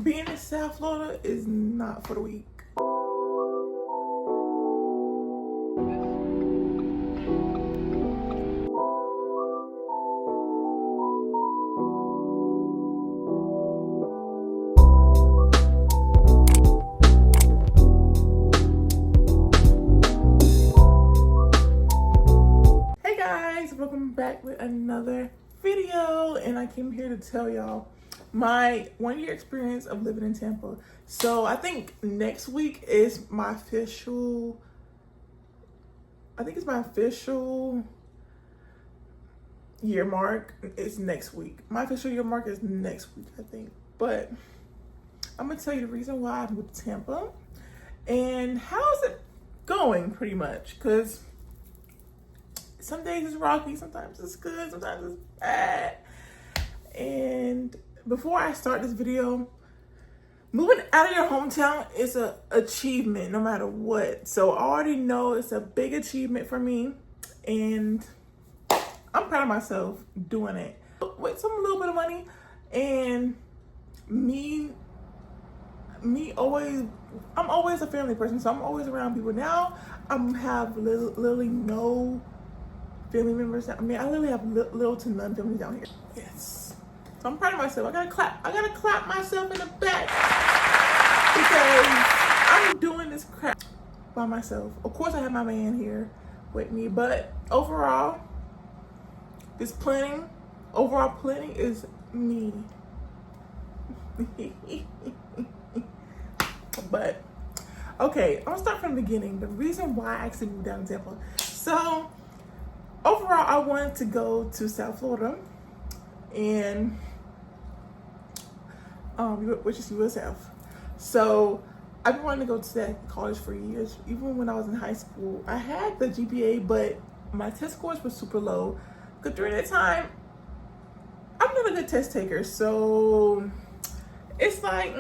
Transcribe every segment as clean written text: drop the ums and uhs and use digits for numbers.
Being in South Florida is not for the weak. Hey guys, welcome back with another video, and I came here to tell y'all my 1 year experience of living in Tampa. So I think next week is my official, year mark. It's next week. My official year mark is next week, I think. But I'm gonna tell you the reason why I moved to Tampa and how's it going, pretty much. Cause some days it's rocky, sometimes it's good, sometimes it's bad. And before I start this video, moving out of your hometown is an achievement no matter what. So I already know it's a big achievement for me, and I'm proud of myself doing it with some little bit of money. And I'm always a family person, so I'm always around people. Now I have literally no family members. I literally have little to none family down here. Yes. So I'm proud of myself. I gotta clap myself in the back because I'm doing this crap by myself. Of course I have my man here with me, but overall planning is me. But okay, I'm gonna start from the beginning. The reason why I actually moved down to Tampa. So overall, I wanted to go to South Florida, and which is USF. So I've been wanting to go to that college for years. Even when I was in high school, I had the GPA, but my test scores were super low. Because during that time, I'm not a good test taker, so it's like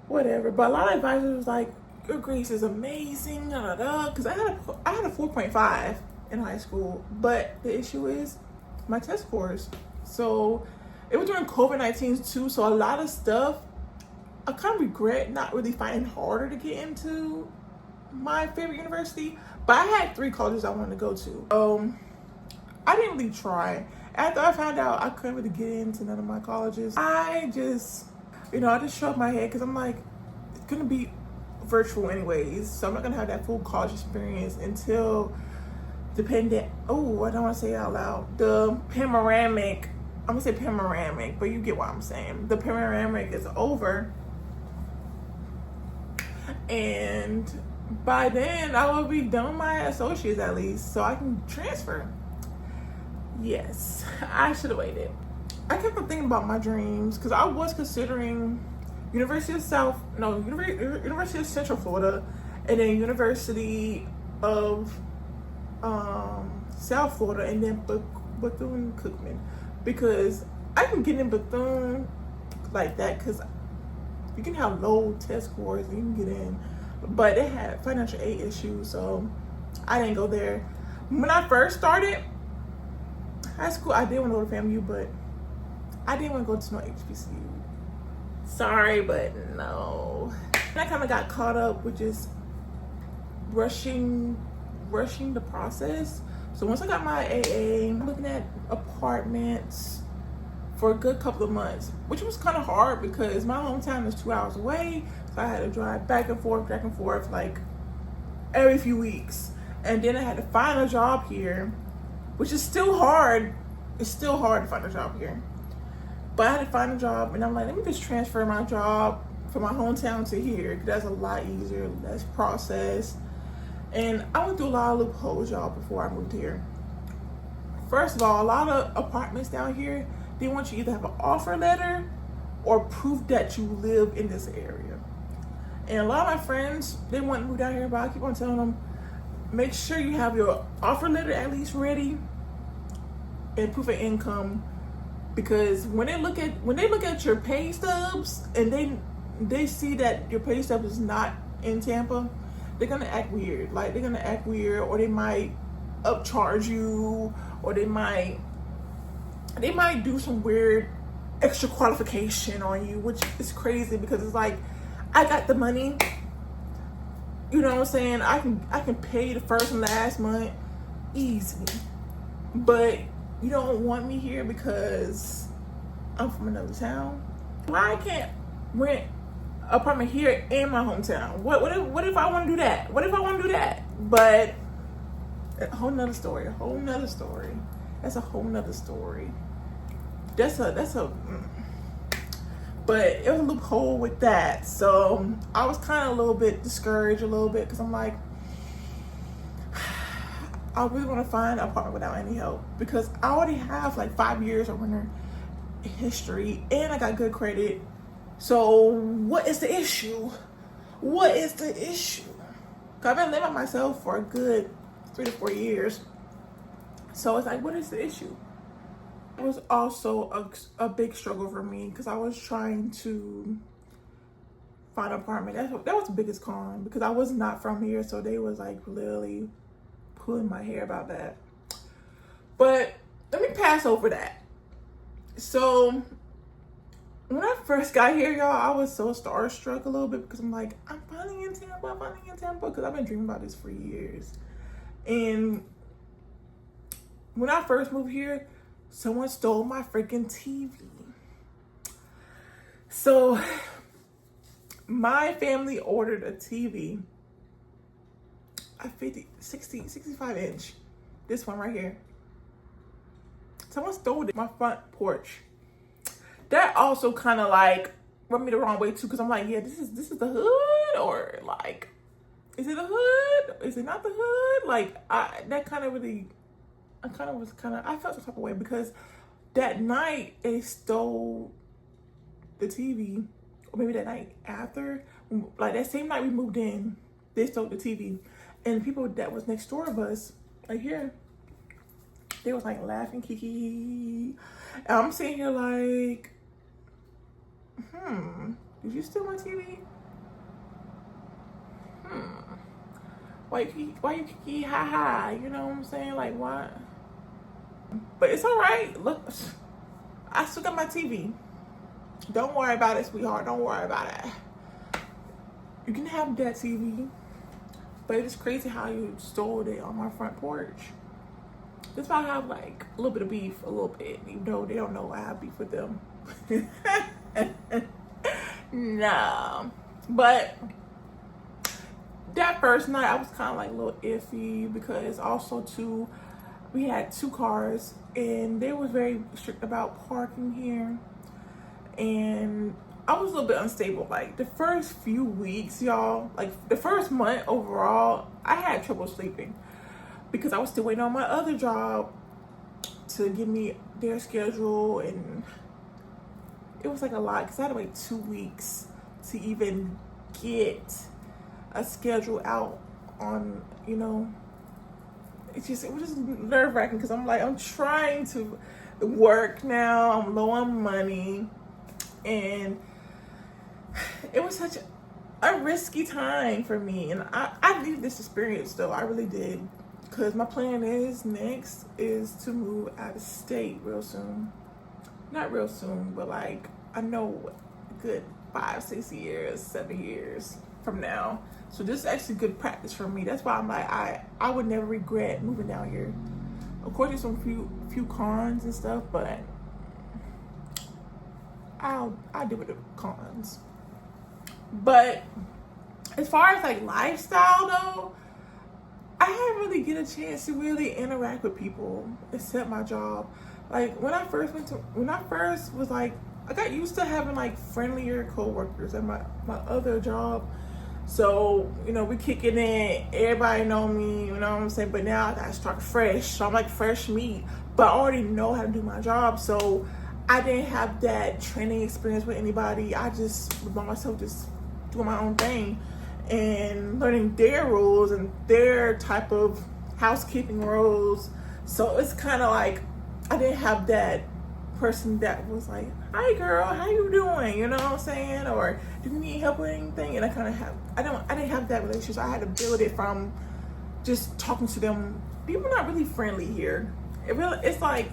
whatever. But a lot of advisors was like, your grades is amazing, because I had a 4.5 in high school, but the issue is my test scores. So it was during COVID-19 too, so a lot of stuff I kind of regret not really finding harder to get into my favorite university. But I had 3 colleges I wanted to go to. I didn't really try. After I found out I couldn't really get into none of my colleges, I just shook my head, because I'm like, it's gonna be virtual anyways, so I'm not gonna have that full college experience until I don't want to say it out loud. The panoramic, I'm gonna say panoramic, but you get what I'm saying. The panoramic is over, and by then I will be done with my associates at least, so I can transfer. Yes, I should have waited. I kept on thinking about my dreams, because I was considering University of Central Florida, and then University of South Florida, and then Bethune-Cookman, because I can get in Bethune like that, because you can have low test scores and you can get in, but they had financial aid issues, so I didn't go there. When I first started high school, I did want to go to FAMU, but I didn't want to go to no HBCU. Sorry, but no. And I kind of got caught up with just rushing the process. So once I got my AA, I'm looking at apartments for a good couple of months, which was kind of hard because my hometown is 2 hours away. So I had to drive back and forth like every few weeks. And then I had to find a job here, which is still hard. It's still hard to find a job here. But I had to find a job, and I'm like, let me just transfer my job from my hometown to here, because that's a lot easier, less process. And I went through a lot of loopholes, y'all, before I moved here. First of all, a lot of apartments down here, they want you either have an offer letter or proof that you live in this area. And a lot of my friends, they want to move down here, but I keep on telling them, make sure you have your offer letter at least ready and proof of income. Because when they look at your pay stubs and they see that your pay stub is not in Tampa, they're gonna act weird. Like, they're gonna act weird, or they might upcharge you, or they might do some weird extra qualification on you, which is crazy because it's like, I got the money, you know what I'm saying? I can pay the first and last month easy, but you don't want me here because I'm from another town. Why I can't rent an apartment here in my hometown? What if I want to do that? What if I want to do that? But a whole nother story. That's a whole nother story. But it was a loophole with that. So I was kind of a little bit discouraged a little bit because I'm like, I really want to find an apartment without any help because I already have like 5 years of renter history and I got good credit. So what is the issue? Cause I've been living by myself for a good 3 to 4 years. So it's like, what is the issue? It was also a big struggle for me because I was trying to find an apartment. That was the biggest con because I was not from here. So they was like literally pulling my hair about that. But let me pass over that. So when I first got here, y'all, I was so starstruck a little bit because I'm like, I'm finally in Tampa because I've been dreaming about this for years. And when I first moved here, someone stole my freaking TV. So my family ordered a TV, a 65 inch. This one right here. Someone stole it, my front porch. That also kind of like rubbed me the wrong way too, because I'm like, yeah, this is the hood, or like, is it a hood? Is it not the hood? Like, I felt some type of way because that night they stole the TV, or maybe that night after, like that same night we moved in, they stole the TV, and the people that was next door of us, like here, they was like laughing, kiki. And I'm sitting here like, did you steal my TV? Why you kiki ha? You know what I'm saying? Like, what? But it's all right. Look, I still got my TV. Don't worry about it, sweetheart. Don't worry about it. You can have that TV. But it's crazy how you stole it on my front porch. That's why I have like a little bit of beef, a little bit, even though they don't know I have beef with them. No. But that first night I was kind of like a little iffy because also too, we had 2 cars and they was very strict about parking here. And I was a little bit unstable. Like the first few weeks, y'all, like the first month overall, I had trouble sleeping because I was still waiting on my other job to give me their schedule, and it was like a lot because I had to wait 2 weeks to even get a schedule out on, you know, it was just nerve-wracking because I'm like, I'm trying to work now, I'm low on money, and it was such a risky time for me. And I needed this experience though, I really did, because my plan is next is to move out of state real soon. Not real soon, but like I know a good 5, 6 years, 7 years from now. So this is actually good practice for me. That's why I'm like, I would never regret moving down here. Of course, there's some few cons and stuff, but I'll deal with the cons. But as far as like lifestyle though, I didn't really get a chance to really interact with people except my job. Like when I first was like, I got used to having like friendlier coworkers at my other job. So, you know, we kick it in, everybody know me, you know what I'm saying? But now I gotta start fresh. So I'm like fresh meat, but I already know how to do my job. So I didn't have that training experience with anybody. I just was by myself, just doing my own thing and learning their rules and their type of housekeeping rules. So it's kind of like I didn't have that person that was like, hi girl, how you doing, you know what I'm saying, or do you need help with anything? And I didn't have that relationship. So I had to build it from just talking to them. People are not really friendly here. It's like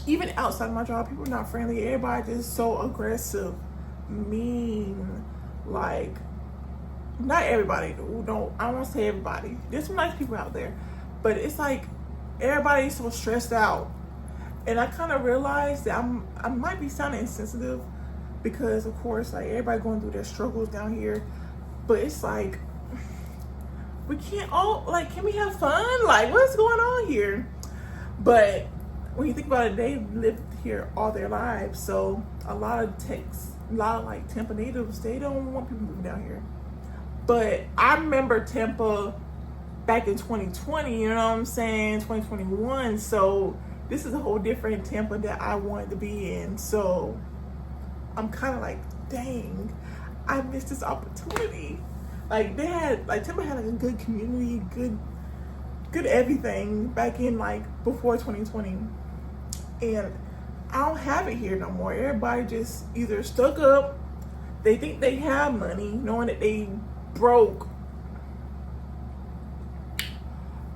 even outside my job, people are not friendly. Everybody just so aggressive, mean. Like, not everybody. Don't I won't say everybody. There's some nice people out there, but it's like everybody's so stressed out. And I kind of realized that I might be sounding insensitive because, of course, like everybody going through their struggles down here. But it's like we can't all like. Can we have fun? Like, what's going on here? But when you think about it, they lived here all their lives. So a lot of like Tampa natives, they don't want people moving down here. But I remember Tampa back in 2020, you know what I'm saying, 2021. So this is a whole different Tampa that I wanted to be in. So I'm kind of like, dang, I missed this opportunity. Like Tampa had like a good community, good everything back in like before 2020. And I don't have it here no more. Everybody just either stuck up, they think they have money, knowing that they broke,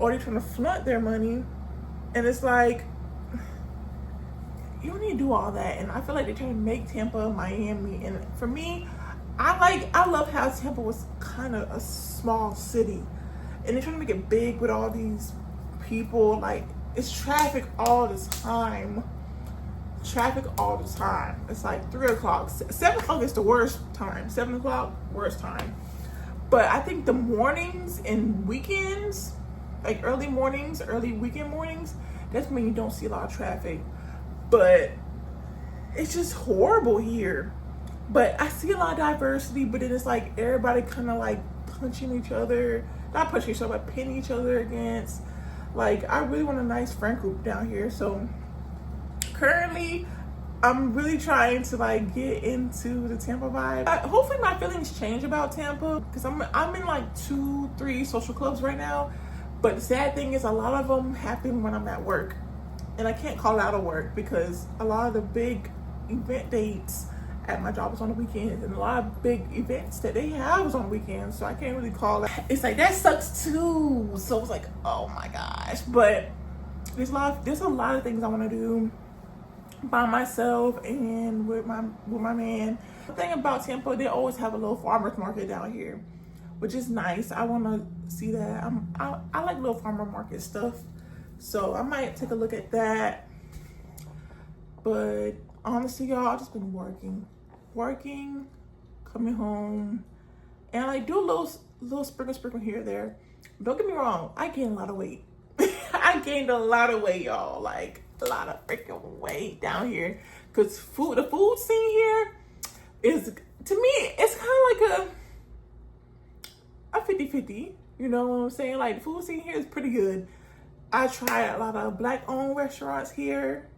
or they're trying to flaunt their money. And it's like, you don't need to do all that. And I feel like they're trying to make Tampa Miami. And for me, I love how Tampa was kind of a small city, and they're trying to make it big with all these people. Like, it's traffic all the time. It's like 3 o'clock. 7 o'clock is the worst time. 7 o'clock, worst time. But I think the mornings and weekends, like early weekend mornings, that's when you don't see a lot of traffic. But it's just horrible here. But I see a lot of diversity, but then it's like everybody kind of like punching each other. Not punching each other, but pinning each other against. Like, I really want a nice friend group down here. So currently, I'm really trying to like get into the Tampa vibe. Hopefully my feelings change about Tampa, because I'm in like 2-3 social clubs right now. But the sad thing is, a lot of them happen when I'm at work. And I can't call it out of work because a lot of the big event dates at my job is on the weekends, and a lot of big events that they have is on the weekends, so I can't really call it. It's like, that sucks too. So it's like, oh my gosh. But there's a lot of things I want to do by myself and with my man. The thing about Tampa, they always have a little farmers market down here, which is nice. I want to see that. I like little farmer market stuff, so I might take a look at that. But honestly, y'all, I've just been working, coming home, and I do a little sprinkle here or there. Don't get me wrong, I gained a lot of weight. I gained a lot of weight, y'all. Like, a lot of freaking weight down here. Because the food scene here is, to me, it's kind of like a 50-50. You know what I'm saying? Like, the food scene here is pretty good. I tried a lot of Black-owned restaurants here.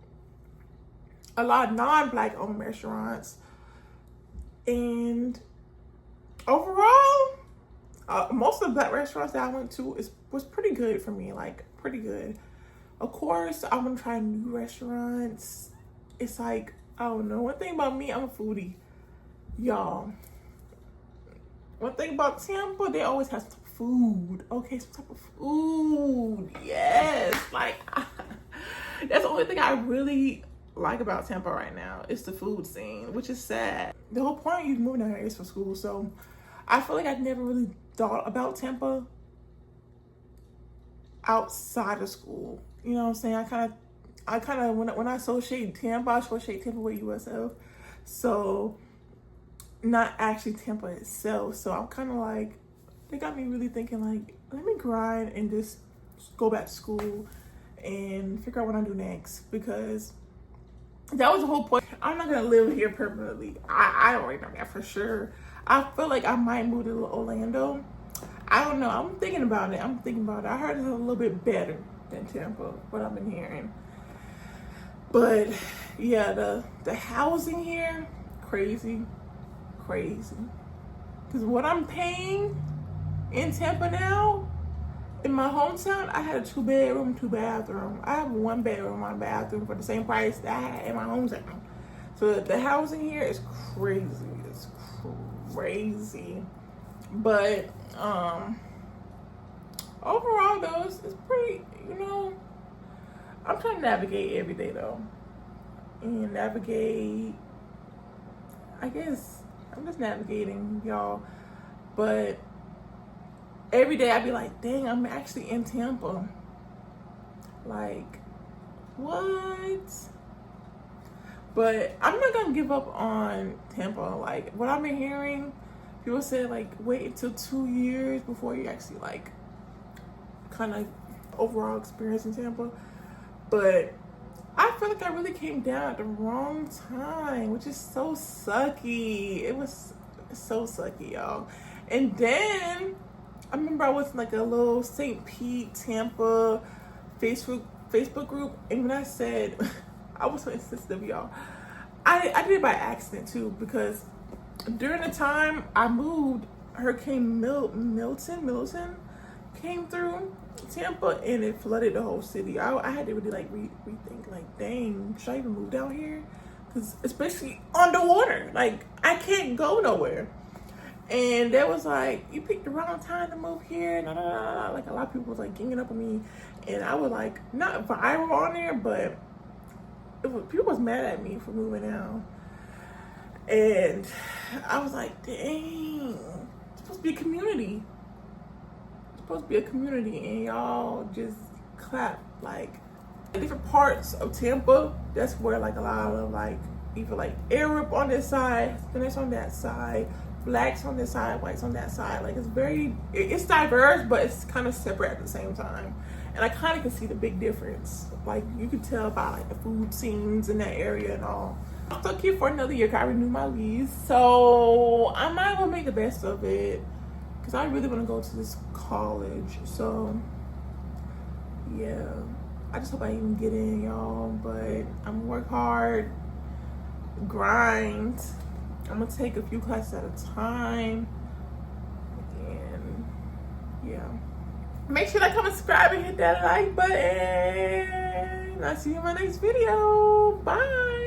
A lot of non-Black-owned restaurants. And overall, most of the Black restaurants that I went to was pretty good for me. Like, pretty good. Of course, I want to try new restaurants. It's like, I don't know. One thing about me, I'm a foodie. Y'all. One thing about Tampa, they always have some food. Okay, some type of food. Yes. Like, that's the only thing I really like about Tampa right now. It's the food scene, which is sad. The whole point of you moving down here is for school. So I feel like I've never really thought about Tampa outside of school. You know what I'm saying? I kind of when I associate Tampa, I associate Tampa with USF. So not actually Tampa itself. So I'm kind of like, they got me really thinking like, let me grind and just go back to school and figure out what I do next, because that was the whole point. I'm not gonna live here permanently. I already know that for sure. I feel like I might move to Orlando. I don't know. I'm thinking about it. I heard it's a little bit better than Tampa, what I've been hearing. But yeah, the housing here, crazy. Because what I'm paying in Tampa now, in my hometown, I had a 2-bedroom, 2-bathroom. I have 1 bedroom, 1 bathroom for the same price that I had in my hometown. So the housing here is crazy. It's crazy. But overall though, it's pretty, you know, I'm trying to navigate every day though. and navigate. I guess I'm just navigating, y'all. But every day I'd be like, dang, I'm actually in Tampa. Like, what? But I'm not gonna give up on Tampa. Like, what I've been hearing, people say like wait until 2 years before you actually like kind of overall experience in Tampa. But I feel like I really came down at the wrong time, which is so sucky. It was so sucky, y'all. And then I remember I was in like a little St. Pete, Tampa Facebook group, and when I said I was so insensitive, y'all, I did it by accident too, because during the time I moved, Hurricane Milton came through Tampa and it flooded the whole city. I had to really like rethink, like, dang, should I even move down here? Because especially underwater, like I can't go nowhere. And that was like, you picked the wrong time to move here. Nah, nah, nah, nah. Like a lot of people was like ganging up on me, and I was like, not viral on there, but people was mad at me for moving out. And I was like, dang, it's supposed to be a community. It's supposed to be a community, and y'all just clap. Like different parts of Tampa, that's where like a lot of like either like Arab on this side, Spanish on that side, blacks on this side, whites on that side. Like it's diverse, but it's kind of separate at the same time. And I kind of can see the big difference. Like you can tell by like the food scenes in that area and all. I'm still here for another year. I renewed my lease, so I might as well make the best of it, because I really want to go to this college. So yeah, I just hope I even get in, y'all. But I'm gonna work hard, grind. I'm gonna take a few classes at a time, and yeah. Make sure to comment, subscribe, and hit that like button. I'll see you in my next video. Bye.